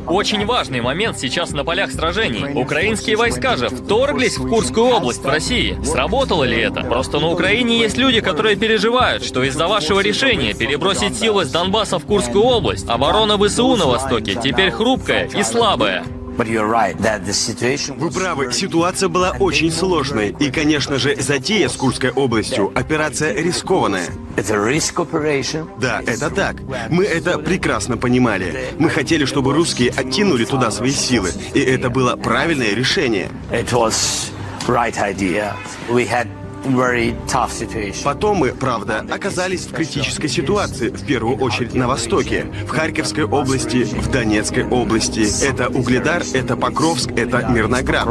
Очень важный момент сейчас на полях сражений. Украинские войска же вторглись в Курскую область в России. Сработало ли это? Просто на Украине есть люди, которые переживают, что из-за вашего решения перебросить силы с Донбасса в Курскую область, оборона ВСУ на востоке теперь хрупкая и слабая. Вы правы, ситуация была очень сложной. И, конечно же, затея с Курской областью – операция рискованная. Да, это так. Мы это прекрасно понимали. Мы хотели, чтобы русские оттянули туда свои силы. И это было правильное решение. Потом мы, правда, оказались в критической ситуации, в первую очередь на Востоке, в Харьковской области, в Донецкой области. Это Угледар, это Покровск, это Мирноград.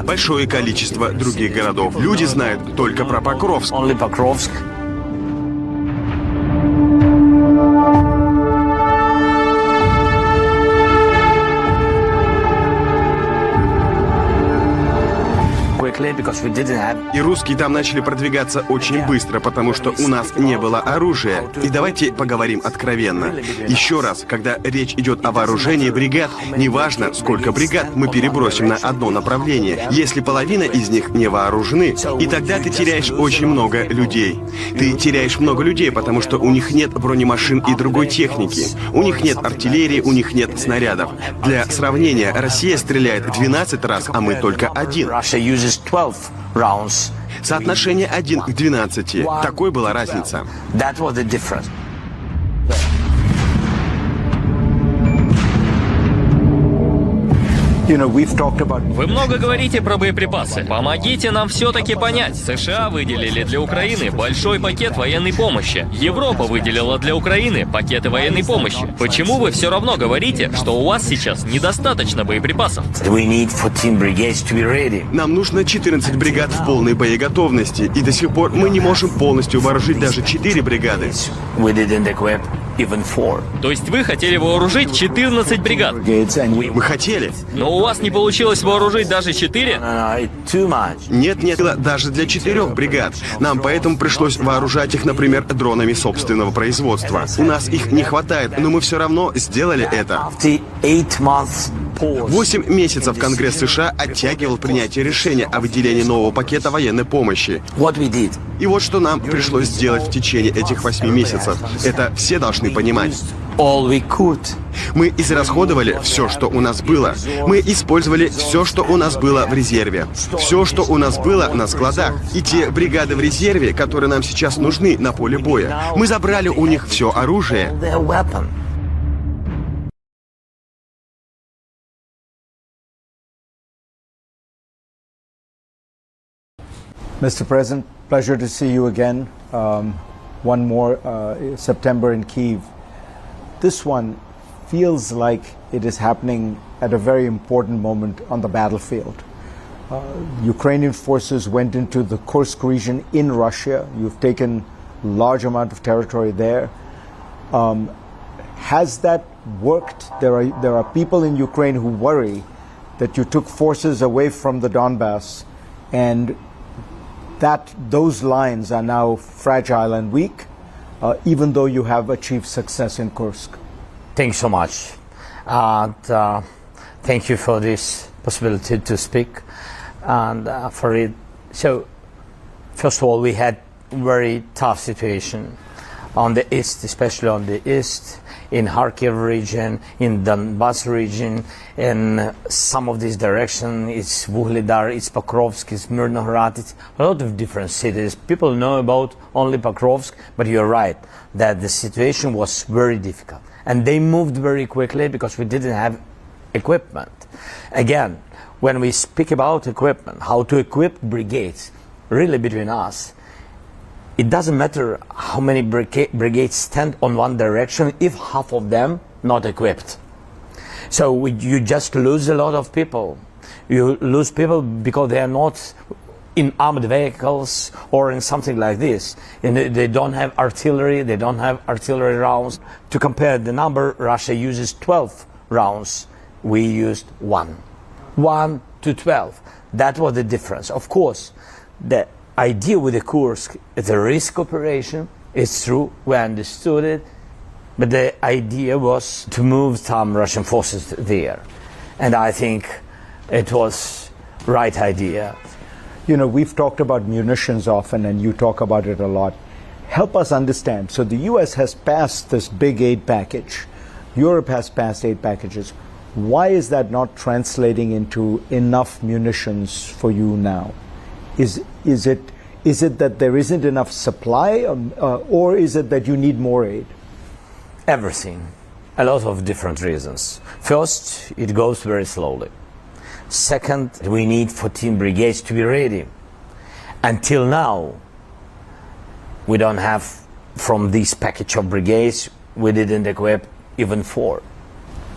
Большое количество других городов. Люди знают только про Покровск. И русские там начали продвигаться очень быстро, потому что у нас не было оружия. И давайте поговорим откровенно. Еще раз, когда речь идет о вооружении бригад, неважно, сколько бригад мы перебросим на одно направление, если половина из них не вооружены, и тогда ты теряешь очень много людей. Ты теряешь много людей, потому что у них нет бронемашин и другой техники. У них нет артиллерии, у них нет снарядов. Для сравнения, Россия стреляет 12 раз, а мы только 1. Соотношение 1 к 12. Такой была разница. Вы много говорите про боеприпасы. Помогите нам все-таки понять. США выделили для Украины большой пакет военной помощи. Европа выделила для Украины пакеты военной помощи. Почему вы все равно говорите, что у вас сейчас недостаточно боеприпасов? Нам нужно 14 бригад в полной боеготовности, и до сих пор мы не можем полностью вооружить даже 4 бригады. То есть вы хотели вооружить 14 бригад? Мы хотели. Но у вас не получилось вооружить даже 4? Нет, даже для 4 бригад. Нам поэтому пришлось вооружать их, например, дронами собственного производства. У нас их не хватает, но мы все равно сделали это. 8 месяцев Конгресс США оттягивал принятие решения о выделении нового пакета военной помощи. И вот что нам пришлось сделать в течение этих 8 месяцев. Это все должны понимать. Мы израсходовали все, что у нас было. Мы использовали все, что у нас было в резерве. Все, что у нас было на складах. И те бригады в резерве, которые нам сейчас нужны на поле боя. Мы забрали у них все оружие. Mr. President, pleasure to see you again. One more September in Kyiv. This one feels like it is happening at a very important moment on the battlefield. Ukrainian forces went into the Kursk region in Russia. You've taken a large amount of territory there. Has that worked? There are people in Ukraine who worry that you took forces away from the Donbass and that those lines are now fragile and weak, even though you have achieved success in Kursk. Thanks so much. Thank you for this possibility to speak. And for it, so first of all, we had very tough situation on the east, especially on the east, in Kharkiv region, in Donbass region, in some of this direction. It's Vuhledar, it's Pokrovsk, it's Myrnograd, it's a lot of different cities. People know about only Pokrovsk, but you're right that the situation was very difficult. And they moved very quickly because we didn't have equipment. Again, when we speak about equipment, how to equip brigades, really between us, it doesn't matter how many brigades stand on one direction if half of them not equipped. So you just lose a lot of people. You lose people because they are not in armored vehicles or in something like this. And they don't have artillery, they don't have artillery rounds. To compare the number, Russia uses 12 rounds. We used 1. 1 to 12. That was the difference. Of course, the idea with the Kursk is a risk operation. It's true, we understood it. But the idea was to move some Russian forces there. And I think it was right idea. You know, we've talked about munitions often, and you talk about it a lot. Help us understand. So the U.S. has passed this big aid package. Europe has passed aid packages. Why is that not translating into enough munitions for you now? Is it that there isn't enough supply, or is it that you need more aid? Everything. A lot of different reasons. First, it goes very slowly. Second, we need 14 brigades to be ready. Until now, we don't have, from this package of brigades, we didn't equip even 4.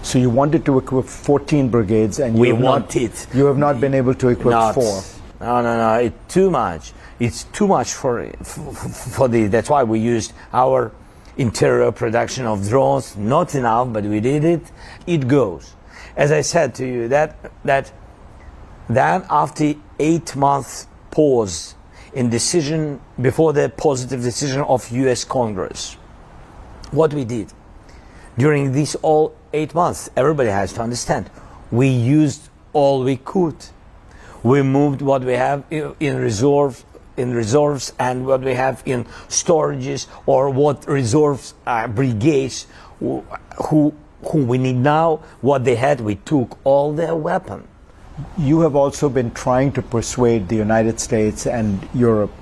So you wanted to equip 14 brigades, and you have not been able to equip 4. No, it's too much. It's too much for this. That's why we used our interior production of drones. Not enough, but we did it. It goes. As I said to you, that after 8 months pause in decision before the positive decision of U.S. Congress, what we did during these all 8 months, everybody has to understand, we used all we could. We moved what we have in reserves and what we have in storages, or what reserves brigades who we need now, what they had, we took all their weapons. You have also been trying to persuade the United States and Europe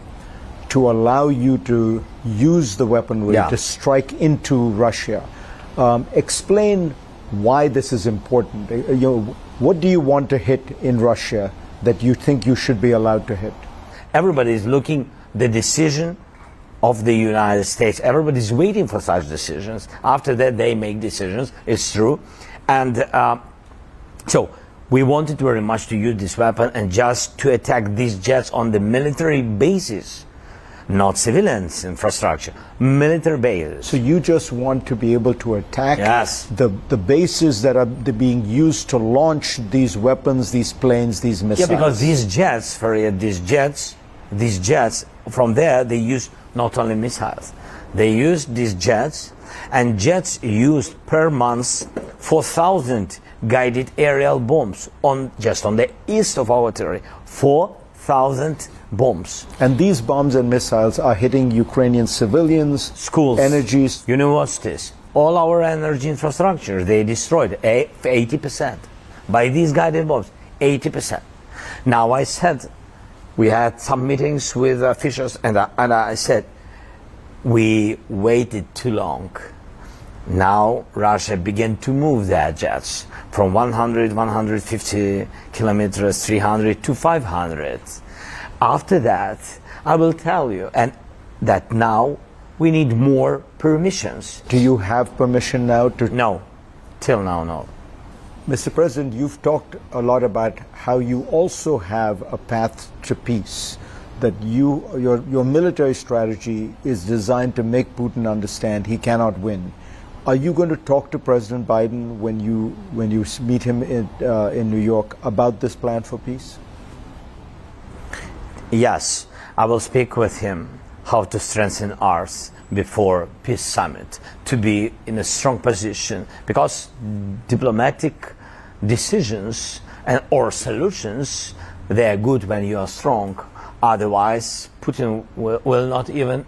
to allow you to use the weaponry to strike into Russia. Explain why this is important. What do you want to hit in Russia that you think you should be allowed to hit? Everybody is looking the decision of the United States. Everybody is waiting for such decisions. After that, they make decisions. It's true. And so we wanted very much to use this weapon and just to attack these jets on the military bases, not civilians infrastructure, military bases. So you just want to be able to attack the bases that are being used to launch these weapons, these planes, these missiles. Yeah, because these jets, Farid, these jets, from there they use not only missiles, they use these jets, and jets used per month 4,000 guided aerial bombs just on the east of our territory. 4,000 bombs. And these bombs and missiles are hitting Ukrainian civilians, schools, energies, universities, all our energy infrastructure. They destroyed 80% by these guided bombs. 80%. Now I said, we had some meetings with officials, and I said, we waited too long. Now Russia began to move their jets from 100, 150 kilometers, 300 to 500. After that, I will tell you, and that now we need more permissions. Do you have permission now to? No, till now, no. Mr. President, you've talked a lot about how you also have a path to peace, that your military strategy is designed to make Putin understand he cannot win. Are you going to talk to President Biden when you meet him in New York about this plan for peace? Yes, I will speak with him how to strengthen ours before peace summit, to be in a strong position, because diplomatic decisions or solutions, they are good when you are strong. Otherwise, Putin will not even,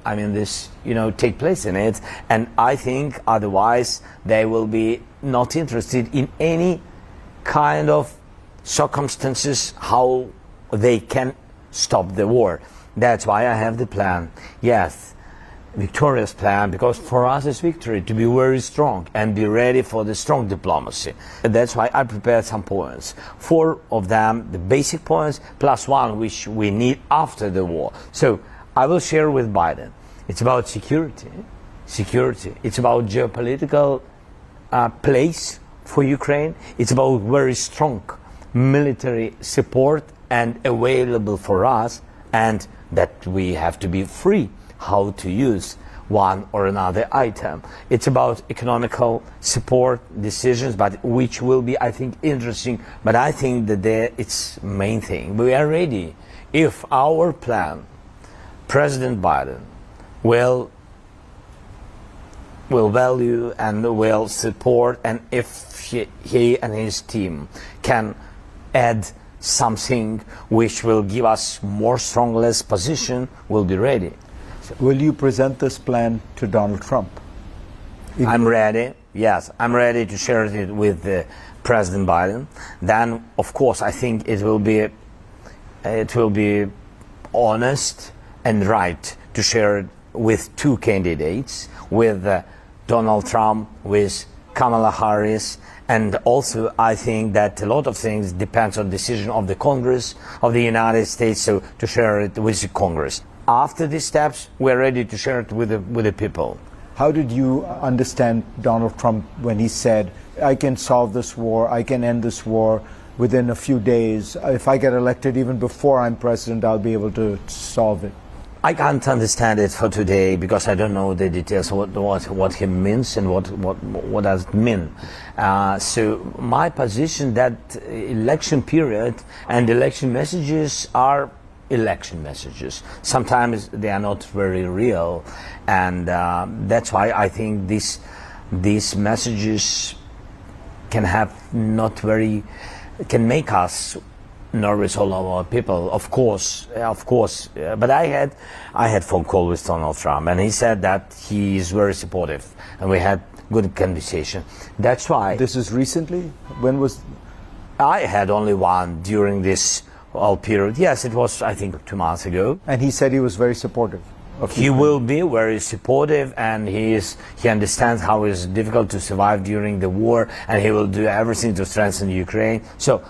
take place in it. And I think otherwise they will be not interested in any kind of circumstances how they can stop the war. That's why I have the plan. Yes, victorious plan, because for us it's victory, to be very strong and be ready for the strong diplomacy. That's why I prepared some points. 4 of them, the basic points, plus 1 which we need after the war. So I will share with Biden. It's about security. It's about geopolitical place for Ukraine. It's about very strong military support and available for us, and that we have to be free how to use one or another item. It's about economical support decisions, but which will be, I think, interesting. But I think that it's main thing. We are ready. If our plan, President Biden will will value and will support, and if he and his team can add something which will give us more strongless position, we'll be ready. Will you present this plan to Donald Trump? I'm ready. Yes, I'm ready to share it with President Biden. Then, of course, I think it will be honest and right to share it with two candidates, with Donald Trump, with Kamala Harris, and also I think that a lot of things depends on decision of the Congress of the United States, so to share it with the Congress. After these steps, we're ready to share it with the people. How did you understand Donald Trump when he said, I can solve this war, I can end this war within a few days. If I get elected even before I'm president, I'll be able to solve it? I can't understand it for today because I don't know the details, what he means and what does it mean. So my position that election period and election messages are election messages. Sometimes they are not very real, and that's why I think these messages can make us nervous, all of our people, of course. But I had phone call with Donald Trump, and he said that he is very supportive, and we had good conversation. That's why. This is recently? When was? I had only one during this whole period. Yes, it was, I think, 2 months ago. And he said he was very supportive. He will be very supportive, and he understands how it's difficult to survive during the war, and he will do everything to strengthen Ukraine. So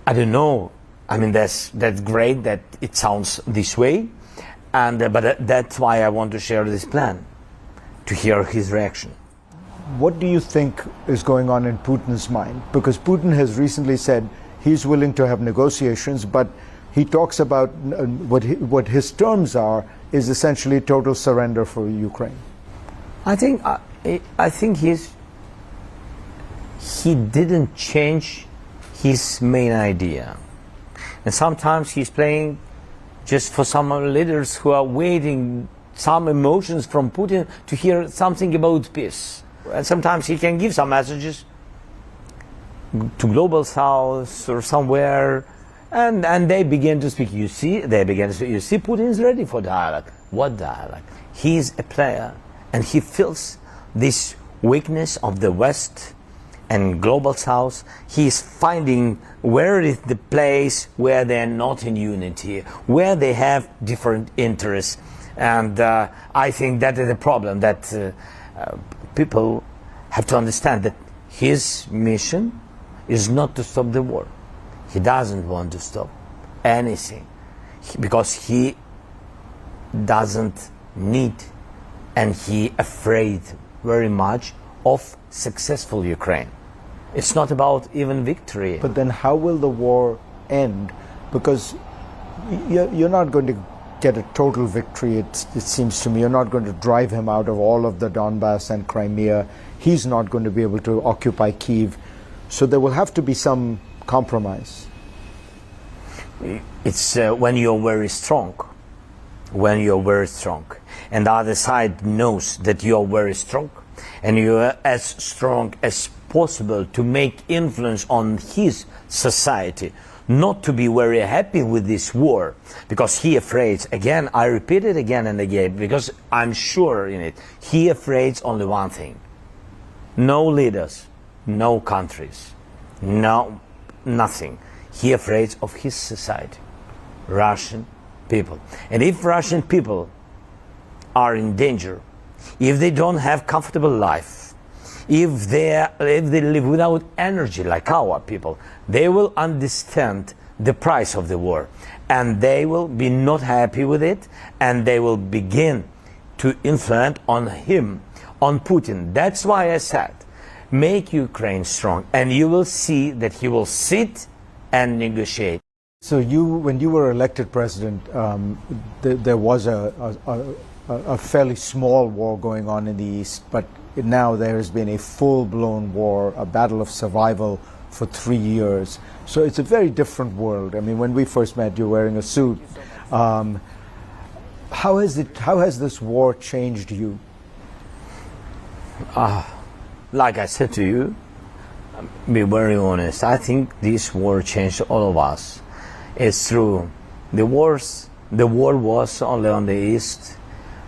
I don't know. I mean, that's great that it sounds this way, and but that's why I want to share this plan, to hear his reaction. What do you think is going on in Putin's mind? Because Putin has recently said he's willing to have negotiations, but he talks about what his terms are is essentially total surrender for Ukraine. I think he didn't change his main idea, and sometimes he's playing just for some leaders who are waiting some emotions from Putin to hear something about peace, and sometimes he can give some messages to global south or somewhere, and they begin to speak. You see Putin is ready for dialogue. What dialogue? He is a player, and he feels this weakness of the West and global south. He is finding where is the place where they are not in unity, where they have different interests, and I think that is the problem, that people have to understand that his mission is not to stop the war. He doesn't want to stop anything because he doesn't need, and he afraid very much of successful Ukraine. It's not about even victory. But then how will the war end? Because you're not going to get a total victory, it seems to me. You're not going to drive him out of all of the Donbass and Crimea. He's not going to be able to occupy Kyiv. So there will have to be some compromise. It's when you're very strong, and the other side knows that you're very strong, and you're as strong as possible to make influence on his society, not to be very happy with this war, because he afraid, again, I repeat it again and again, because I'm sure in it, he afraid only one thing: no leaders, no countries, no nothing. He afraid of his society, Russian people. And if Russian people are in danger, if they don't have comfortable life, if they live without energy like our people, they will understand the price of the war, and they will be not happy with it, and they will begin to influence on him, on Putin. That's why I said, make Ukraine strong, and you will see that he will sit and negotiate. So when you were elected president, there was a fairly small war going on in the East, but now there has been a full-blown war, a battle of survival for 3 years. So it's a very different world. I mean, when we first met, you were wearing a suit. How has this war changed you? Like I said to you, be very honest, I think this war changed all of us. It's true. The war was only on the east,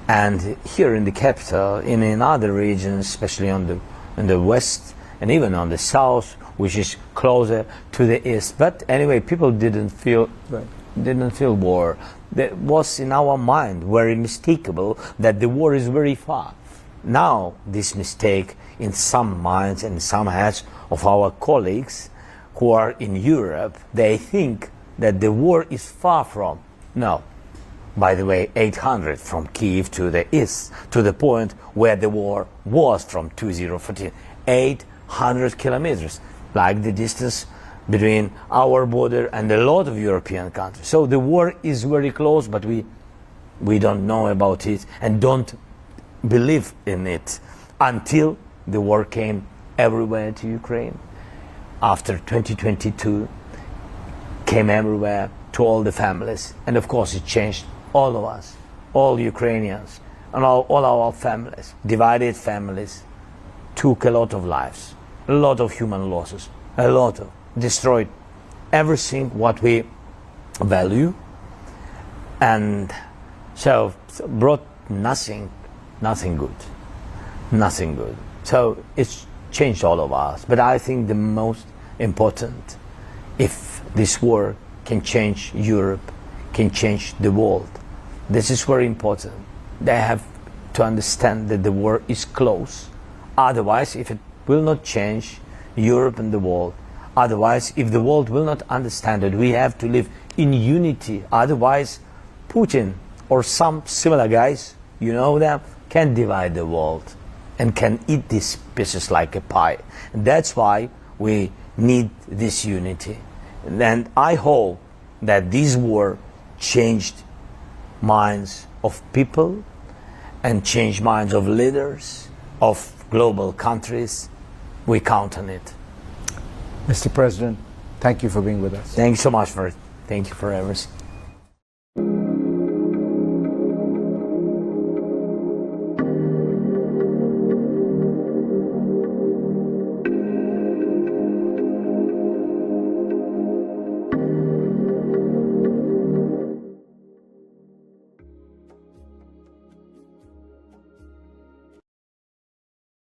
and here in the capital, in other regions, especially in the west, and even on the south, which is closer to the east. But anyway, people didn't feel war. That was in our mind very mistakable that the war is very far. Now this mistake in some minds and some heads of our colleagues who are in Europe, they think that the war is far from. No. By the way, 800 from Kiev to the east, to the point where the war was from 2014. 800 kilometers, like the distance between our border and a lot of European countries. So the war is very close, but we don't know about it and don't believe in it until the war came everywhere to Ukraine. After 2022, came everywhere to all the families. And of course it changed all of us, all Ukrainians, and all our families. Divided families, took a lot of lives, a lot of human losses, a lot of, destroyed everything what we value, and so brought nothing good. So it's changed all of us. But I think the most important, if this war can change Europe, can change the world, this is very important. They have to understand that the war is close. Otherwise, if it will not change Europe and the world, otherwise, if the world will not understand that we have to live in unity, otherwise Putin or some similar guys, you know them, can divide the world and can eat these pieces like a pie. And that's why we need this unity. And I hope that this war changed minds of people and changed minds of leaders, of global countries. We count on it. Mr. President, thank you for being with us. Thank you so much for it. Thank you for everything.